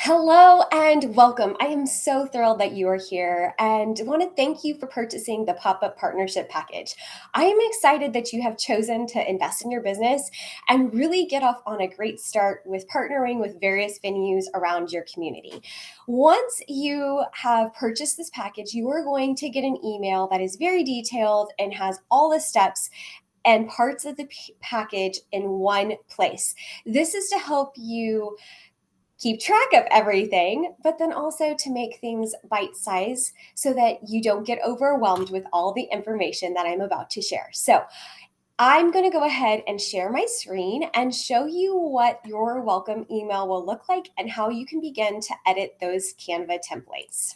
Hello and welcome. I am so thrilled that you are here and want to thank you for purchasing the pop-up partnership package. I am excited that you have chosen to invest in your business and really get off on a great start with partnering with various venues around your community. Once you have purchased this package, you are going to get an email that is very detailed and has all the steps and parts of the package in one place. This is to help you keep track of everything, but then also to make things bite size so that you don't get overwhelmed with all the information that I'm about to share. So, I'm going to go ahead and share my screen and show you what your welcome email will look like and how you can begin to edit those Canva templates.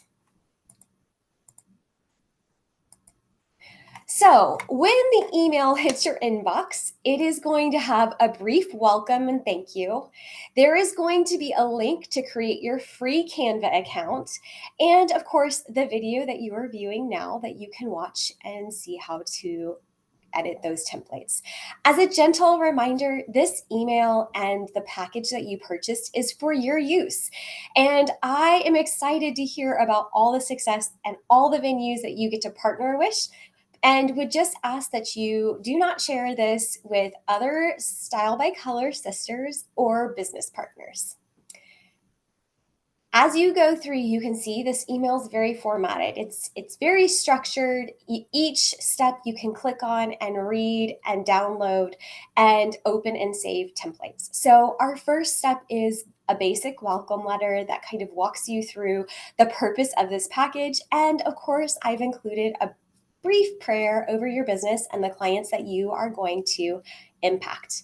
So, when the email hits your inbox, it is going to have a brief welcome and thank you. There is going to be a link to create your free Canva account, and of course, the video that you are viewing now that you can watch and see how to edit those templates. As a gentle reminder, this email and the package that you purchased is for your use. And I am excited to hear about all the success and all the venues that you get to partner with and would just ask that you do not share this with other Style by Color sisters or business partners. As you go through, you can see this email is very formatted. It's very structured. Each step you can click on and read and download and open and save templates. So our first step is a basic welcome letter that kind of walks you through the purpose of this package. And of course, I've included a brief prayer over your business and the clients that you are going to impact.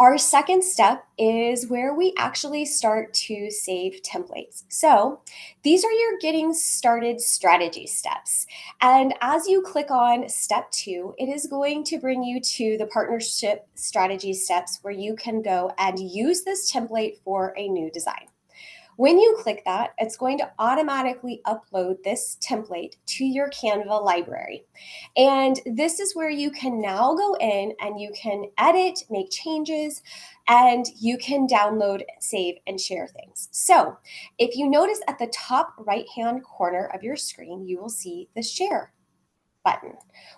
Our second step is where we actually start to save templates. So these are your getting started strategy steps. And as you click on step 2, it is going to bring you to the partnership strategy steps where you can go and use this template for a new design. When you click that, it's going to automatically upload this template to your Canva library. And this is where you can now go in and you can edit, make changes, and you can download, save, and share things. So if you notice at the top right-hand corner of your screen, you will see the share button.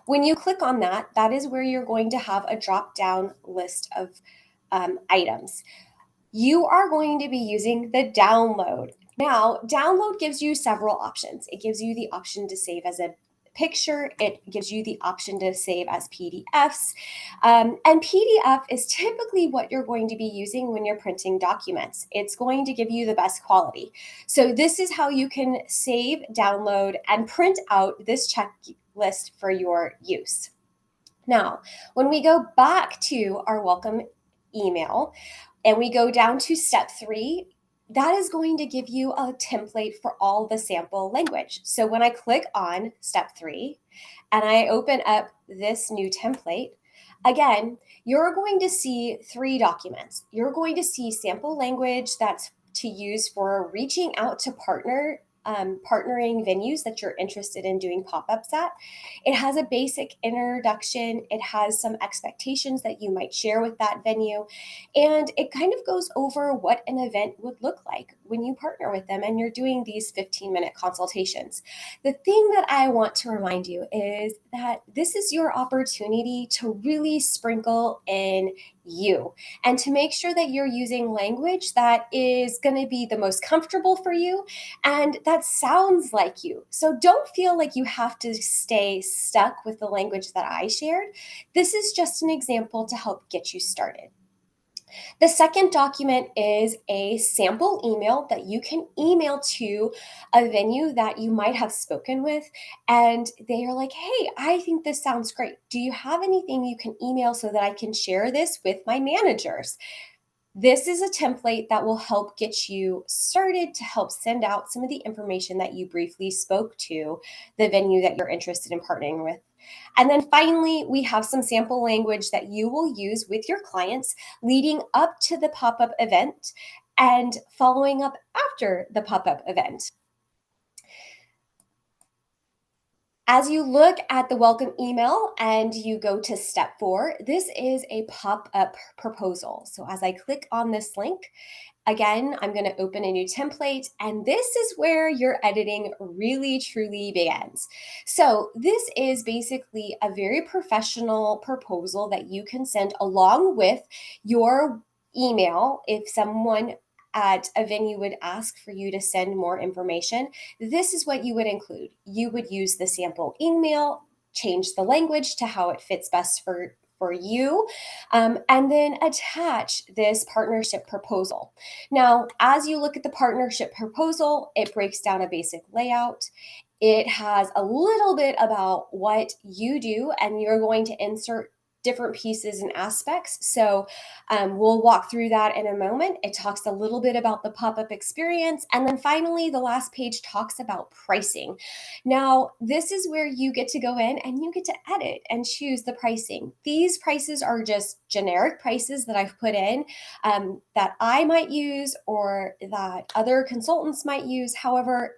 When you click on that, that is where you're going to have a drop-down list of items. You are going to be using the download. Now, download gives you several options. It gives you the option to save as a picture. It gives you the option to save as PDFs. And PDF is typically what you're going to be using when you're printing documents. It's going to give you the best quality. So this is how you can save, download, and print out this checklist for your use. Now, when we go back to our welcome email, and we go down to step 3, that is going to give you a template for all the sample language. So when I click on step 3 and I open up this new template, again, you're going to see 3 documents. You're going to see sample language that's to use for reaching out to partnering venues that you're interested in doing pop-ups at. It has a basic introduction. It has some expectations that you might share with that venue. And it kind of goes over what an event would look like when you partner with them and you're doing these 15-minute consultations. The thing that I want to remind you is that this is your opportunity to really sprinkle in you and to make sure that you're using language that is going to be the most comfortable for you and that sounds like you. So don't feel like you have to stay stuck with the language that I shared. This is just an example to help get you started. The second document is a sample email that you can email to a venue that you might have spoken with. And they are like, hey, I think this sounds great. Do you have anything you can email so that I can share this with my managers? This is a template that will help get you started to help send out some of the information that you briefly spoke to the venue that you're interested in partnering with. And then finally, we have some sample language that you will use with your clients leading up to the pop-up event and following up after the pop-up event. As you look at the welcome email and you go to step 4, this is a pop-up proposal. So as I click on this link, again, I'm going to open a new template, and this is where your editing really truly begins. So this is basically a very professional proposal that you can send along with your email. If someone at a venue would ask for you to send more information, this is what you would include. You would use the sample email, change the language to how it fits best for you, and then attach this partnership proposal. Now, as you look at the partnership proposal, it breaks down a basic layout. It has a little bit about what you do, and you're going to insert different pieces and aspects. So we'll walk through that in a moment. It talks a little bit about the pop-up experience. And then finally, the last page talks about pricing. Now, this is where you get to go in and you get to edit and choose the pricing. These prices are just generic prices that I've put in that I might use or that other consultants might use. However,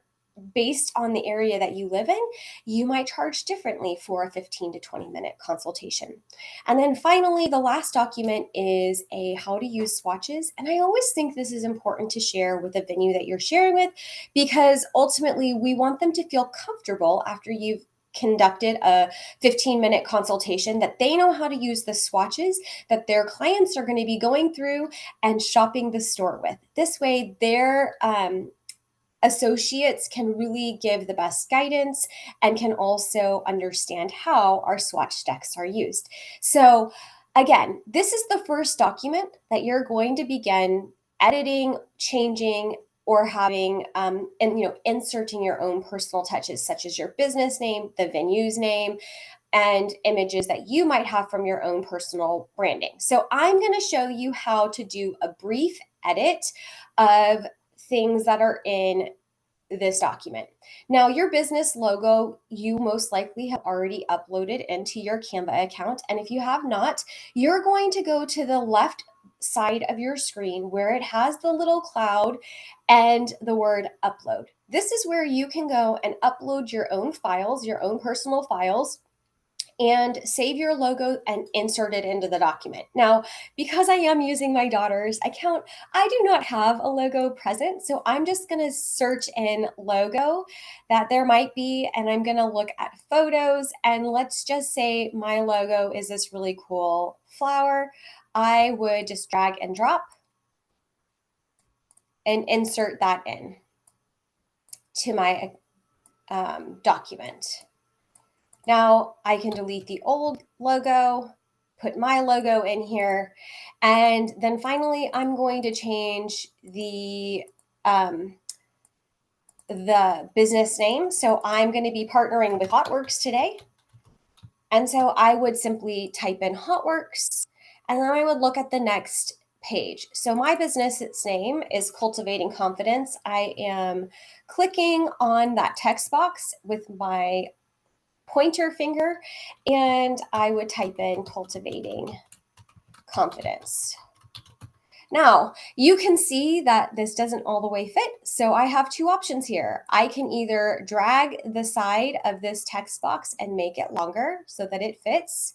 based on the area that you live in, you might charge differently for a 15 to 20-minute consultation. And then finally, the last document is a how to use swatches. And I always think this is important to share with a venue that you're sharing with, because ultimately we want them to feel comfortable after you've conducted a 15-minute consultation, that they know how to use the swatches that their clients are going to be going through and shopping the store with. This way, their associates can really give the best guidance and can also understand how our swatch decks are used. So again, this is the first document that you're going to begin editing, changing, or having and inserting your own personal touches, such as your business name, the venue's name, and images that you might have from your own personal branding. So I'm going to show you how to do a brief edit of things that are in this document. Now, your business logo, you most likely have already uploaded into your Canva account. And if you have not, you're going to go to the left side of your screen where it has the little cloud and the word upload. This is where you can go and upload your own files, your own personal files, and save your logo and insert it into the document. Now, because I am using my daughter's account, I do not have a logo present. So I'm just going to search in logo that there might be, and I'm going to look at photos. And let's just say my logo is this really cool flower. I would just drag and drop and insert that in to my document. Now I can delete the old logo, put my logo in here, and then finally I'm going to change the business name. So I'm going to be partnering with Hotworks today. And so I would simply type in Hotworks, and then I would look at the next page. So my business name is Cultivating Confidence. I am clicking on that text box with my pointer finger, and I would type in Cultivating Confidence. Now, you can see that this doesn't all the way fit. So I have two options here. I can either drag the side of this text box and make it longer so that it fits,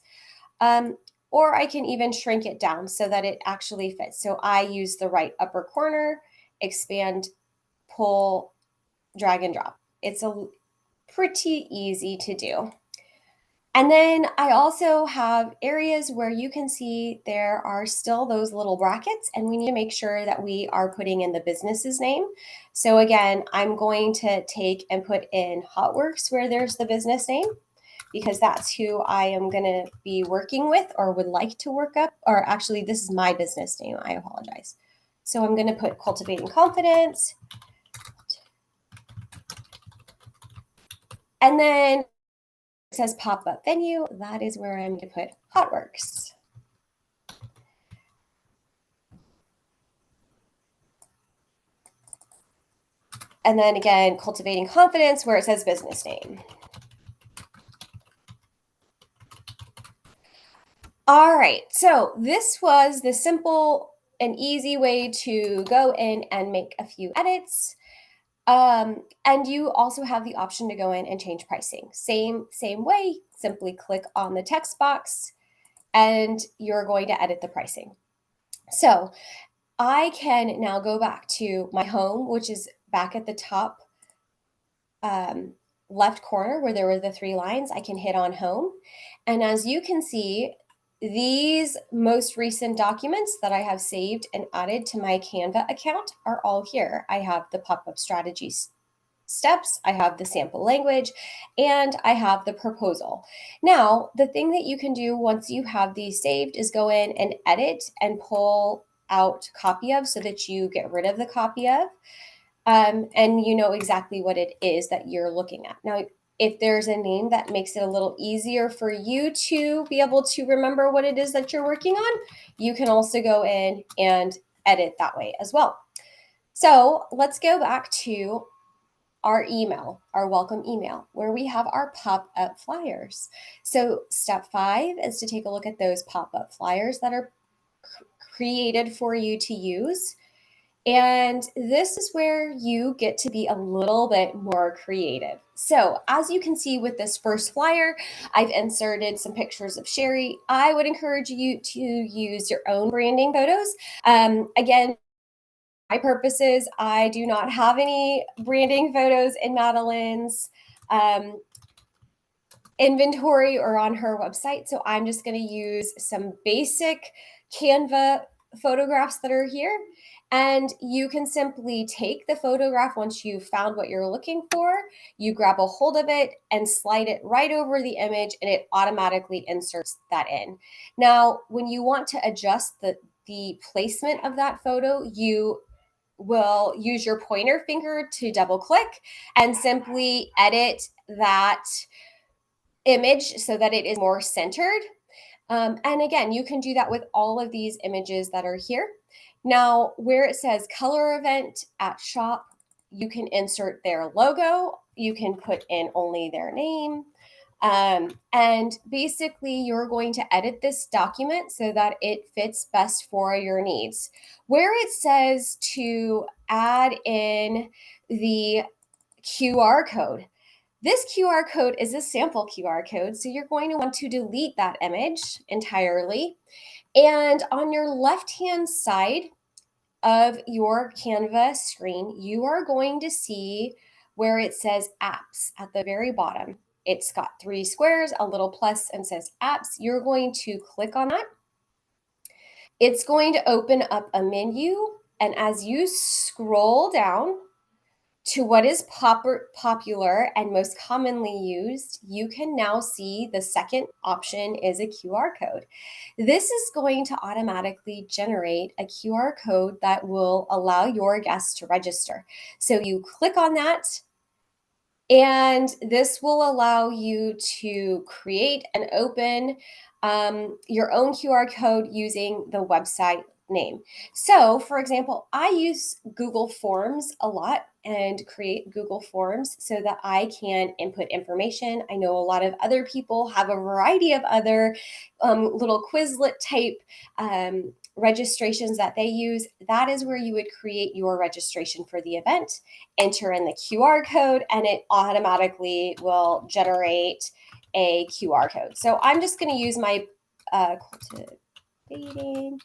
or I can even shrink it down so that it actually fits. So I use the right upper corner, expand, pull, drag and drop. It's a pretty easy to do. And then I also have areas where you can see there are still those little brackets, and we need to make sure that we are putting in the business's name. So again, I'm going to take and put in Hotworks where there's the business name, because that's who I am going to be working with or would like to work up. Or actually, this is my business name. I apologize. So I'm going to put Cultivating Confidence. And then it says pop-up venue. That is where I'm going to put Hotworks. And then again, Cultivating Confidence where it says business name. All right, so this was the simple and easy way to go in and make a few edits. And you also have the option to go in and change pricing. Same way, simply click on the text box and you're going to edit the pricing. So I can now go back to my home, which is back at the top left corner where there were the 3 lines. I can hit on home. And as you can see, these most recent documents that I have saved and added to my Canva account are all here. I have the pop-up strategies steps, I have the sample language, and I have the proposal. Now, the thing that you can do once you have these saved is go in and edit and pull out copy of so that you get rid of the copy of, and you know exactly what it is that you're looking at. Now, if there's a name that makes it a little easier for you to be able to remember what it is that you're working on, you can also go in and edit that way as well. So let's go back to our email, our welcome email, where we have our pop-up flyers. So step 5 is to take a look at those pop-up flyers that are created for you to use. And this is where you get to be a little bit more creative. So as you can see with this first flyer, I've inserted some pictures of Sherry. I would encourage you to use your own branding photos. Again, my purposes, I do not have any branding photos in Madeline's inventory or on her website. So I'm just going to use some basic Canva photographs that are here. And you can simply take the photograph once you've found what you're looking for, you grab a hold of it and slide it right over the image and it automatically inserts that in. Now, when you want to adjust the placement of that photo, you will use your pointer finger to double click and simply edit that image so that it is more centered. And again, you can do that with all of these images that are here. Now, where it says color event at shop, you can insert their logo. You can put in only their name. And basically, you're going to edit this document so that it fits best for your needs. Where it says to add in the QR code, this QR code is a sample QR code, so you're going to want to delete that image entirely. And on your left-hand side of your Canva screen, you are going to see where it says apps at the very bottom. It's got 3 squares, a little plus, and says apps. You're going to click on that. It's going to open up a menu. And as you scroll down to what is popular and most commonly used, you can now see the second option is a QR code. This is going to automatically generate a QR code that will allow your guests to register. So you click on that, and this will allow you to create and open your own QR code using the website name. So, for example, I use Google Forms a lot and create Google Forms so that I can input information. I know a lot of other people have a variety of other little Quizlet type registrations that they use. That is where you would create your registration for the event, enter in the QR code, and it automatically will generate a QR code. So I'm just going to use my cultivating.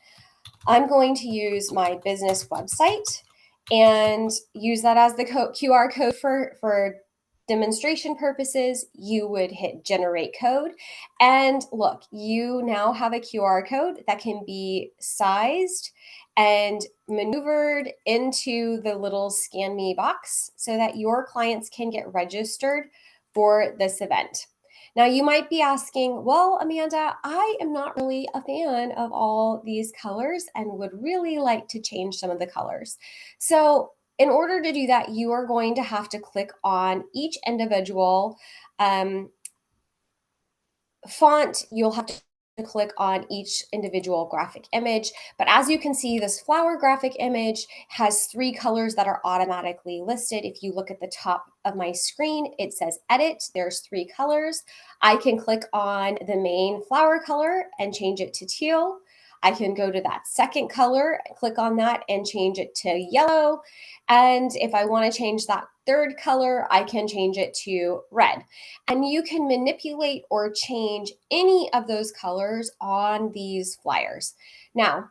I'm going to use my business website and use that as the QR code for demonstration purposes. You would hit generate code, and look, you now have a QR code that can be sized and maneuvered into the little scan me box so that your clients can get registered for this event. Now, you might be asking, well, Amanda, I am not really a fan of all these colors and would really like to change some of the colors. So in order to do that, you are going to have to click on each individual font. You'll have to click on each individual graphic image. But as you can see, this flower graphic image has 3 colors that are automatically listed. If you look at the top of my screen, it says edit. There's 3 colors. I can click on the main flower color and change it to teal. I can go to that second color, click on that and change it to yellow. And if I want to change that third color, I can change it to red. And you can manipulate or change any of those colors on these flyers. Now,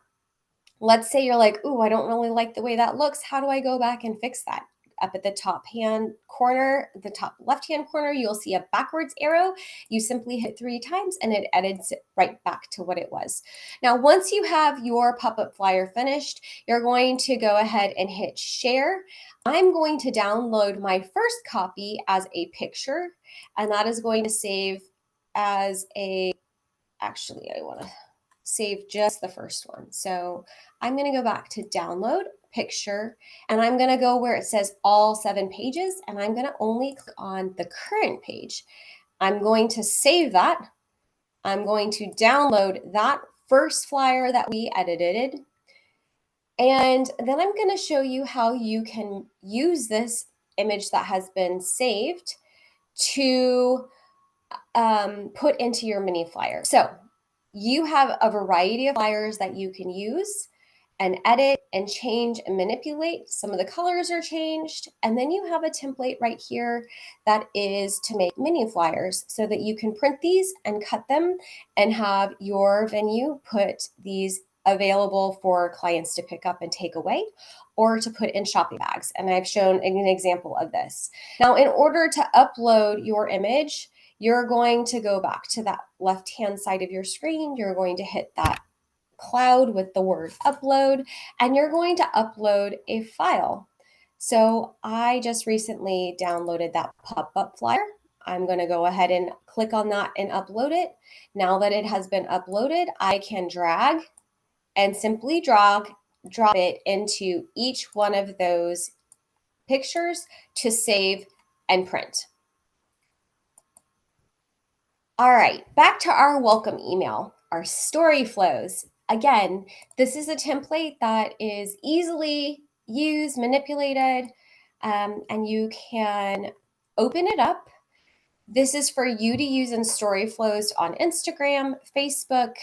let's say you're like, ooh, I don't really like the way that looks. How do I go back and fix that? Up at the top hand corner, the top left-hand corner, you'll see a backwards arrow. You simply hit 3 times and it edits it right back to what it was. Now, once you have your pop-up flyer finished, you're going to go ahead and hit share. I'm going to download my first copy as a picture, and that is going to save as a, actually, I want to save just the first one. So I'm going to go back to download picture, and I'm going to go where it says all 7 pages, and I'm going to only click on the current page. I'm going to save that. I'm going to download that first flyer that we edited. And then I'm going to show you how you can use this image that has been saved to put into your mini flyer. So you have a variety of flyers that you can use and edit and change and manipulate. Some of the colors are changed. And then you have a template right here that is to make mini flyers so that you can print these and cut them and have your venue put these available for clients to pick up and take away, or to put in shopping bags. And I've shown an example of this. Now, in order to upload your image, you're going to go back to that left-hand side of your screen. You're going to hit that cloud with the word upload, and you're going to upload a file. So I just recently downloaded that pop-up flyer. I'm going to go ahead and click on that and upload it. Now that it has been uploaded, I can drag and simply drop it into each one of those pictures to save and print. All right, back to our welcome email, our story flows. Again, this is a template that is easily used, manipulated, and you can open it up. This is for you to use in story flows on Instagram, Facebook.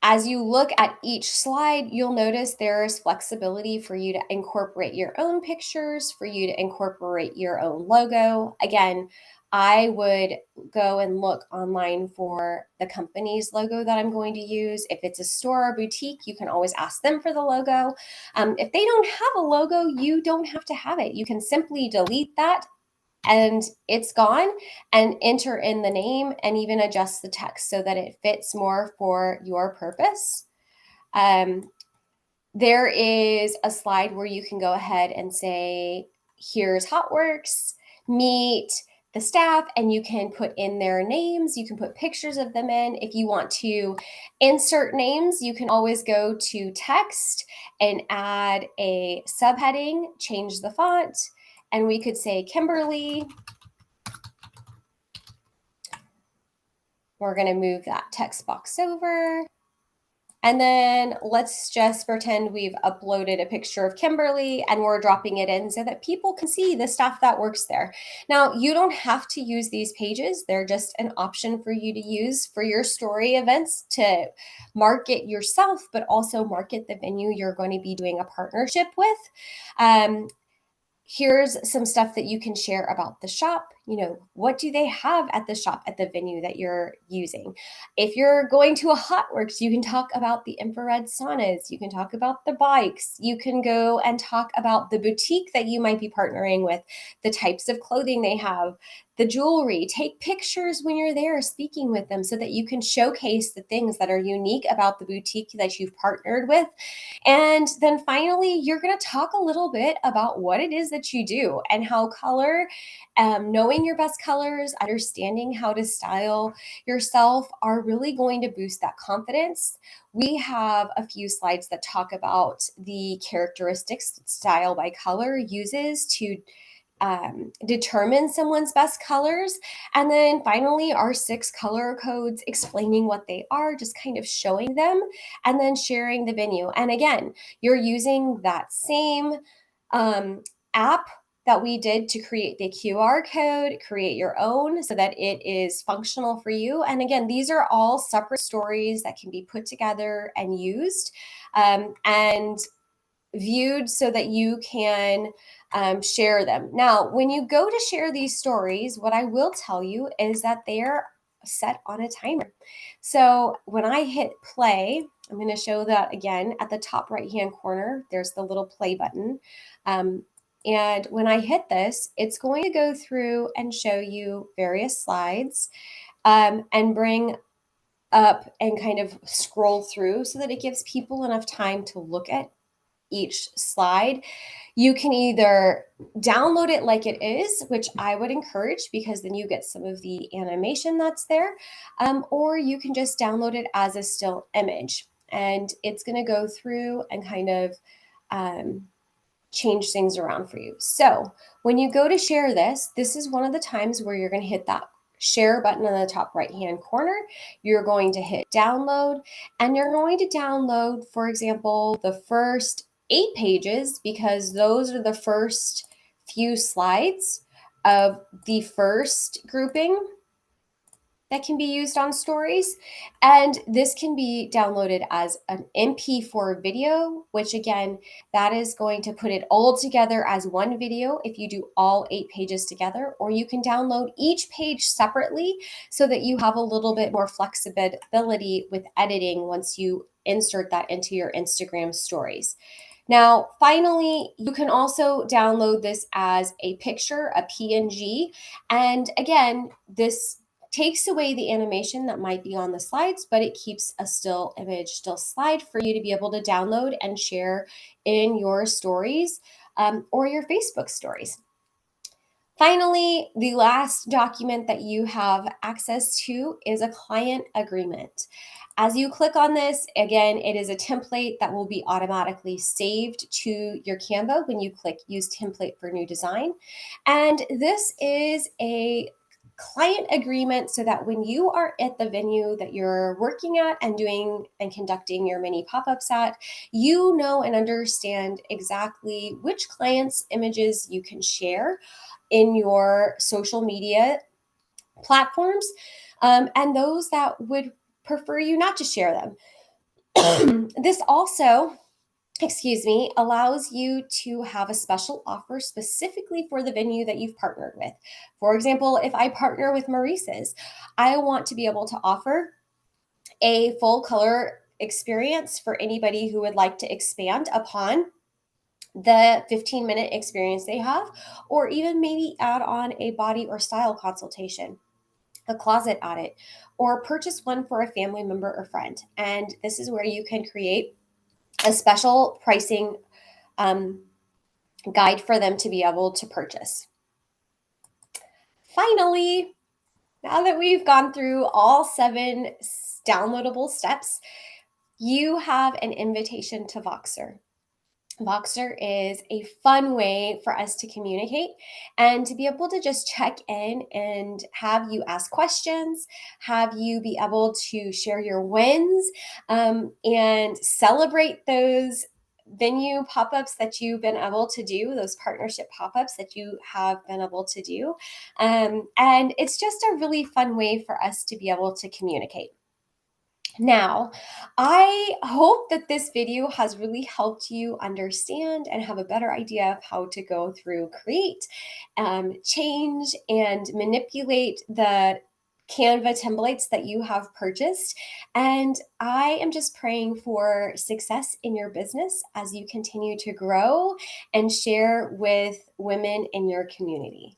As you look at each slide, you'll notice there is flexibility for you to incorporate your own pictures, for you to incorporate your own logo. Again, I would go and look online for the company's logo that I'm going to use. If it's a store or boutique, you can always ask them for the logo. If they don't have a logo, you don't have to have it. You can simply delete that and it's gone, and enter in the name and even adjust the text so that it fits more for your purpose. There is a slide where you can go ahead and say, here's HotWorks, meet the staff, and you can put in their names. You can put pictures of them in. If you want to insert names, you can always go to text and add a subheading, change the font, and we could say Kimberly. We're going to move that text box over. And then let's just pretend we've uploaded a picture of Kimberly and we're dropping it in so that people can see the staff that works there. Now, you don't have to use these pages. They're just an option for you to use for your story events to market yourself, but also market the venue you're going to be doing a partnership with. Here's some stuff that you can share about the shop. You know, what do they have at the shop at the venue that you're using? If you're going to a HotWorks, you can talk about the infrared saunas. You can talk about the bikes. You can go and talk about the boutique that you might be partnering with, the types of clothing they have, the jewelry. Take pictures when you're there speaking with them so that you can showcase the things that are unique about the boutique that you've partnered with. And then finally, you're going to talk a little bit about what it is that you do and how color, knowing your best colors, understanding how to style yourself are really going to boost that confidence. We have a few slides that talk about the characteristics Style by Color uses to determine someone's best colors. And then finally, our 6 color codes explaining what they are, just kind of showing them, and then sharing the venue. And again, you're using that same app that we did to create the QR code, create your own so that it is functional for you. And again, these are all separate stories that can be put together and used and viewed so that you can share them. Now, when you go to share these stories, what I will tell you is that they're set on a timer. So when I hit play, I'm going to show that again at the top right hand corner. There's the little play button. And when I hit this, it's going to go through and show you various slides and bring up and kind of scroll through so that it gives people enough time to look at each slide. You can either download it like it is, which I would encourage because then you get some of the animation that's there, or you can just download it as a still image. And it's going to go through and kind of change things around for you. So when you go to share this, this is one of the times where you're going to hit that share button in the top right hand corner. You're going to hit download and you're going to download, for example, the first 8 pages because those are the first few slides of the first grouping that can be used on stories. And this can be downloaded as an MP4 video, which again, that is going to put it all together as one video if you do all 8 pages together, or you can download each page separately so that you have a little bit more flexibility with editing once you insert that into your Instagram stories. Now, finally, you can also download this as a picture, a PNG. And again, this takes away the animation that might be on the slides, but it keeps a still image, still slide for you to be able to download and share in your stories or your Facebook stories. Finally, the last document that you have access to is a client agreement. As you click on this, again, it is a template that will be automatically saved to your Canva when you click Use Template for New Design. And this is a client agreement so that when you are at the venue that you're working at and doing and conducting your mini pop-ups at, you know and understand exactly which clients' images you can share in your social media platforms and those that would prefer you not to share them. This also, excuse me, allows you to have a special offer specifically for the venue that you've partnered with. For example, if I partner with Maurice's, I want to be able to offer a full color experience for anybody who would like to expand upon the 15-minute experience they have, or even maybe add on a body or style consultation, a closet audit, or purchase one for a family member or friend. And this is where you can create a special pricing guide for them to be able to purchase. Finally, now that we've gone through all 7 downloadable steps, you have an invitation to Voxer. Voxer is a fun way for us to communicate and to be able to just check in and have you ask questions, have you be able to share your wins and celebrate those venue pop-ups that you've been able to do, those partnership pop-ups that you have been able to do. And it's just a really fun way for us to be able to communicate. Now, I hope that this video has really helped you understand and have a better idea of how to go through, create, change, and manipulate the Canva templates that you have purchased. And I am just praying for success in your business as you continue to grow and share with women in your community.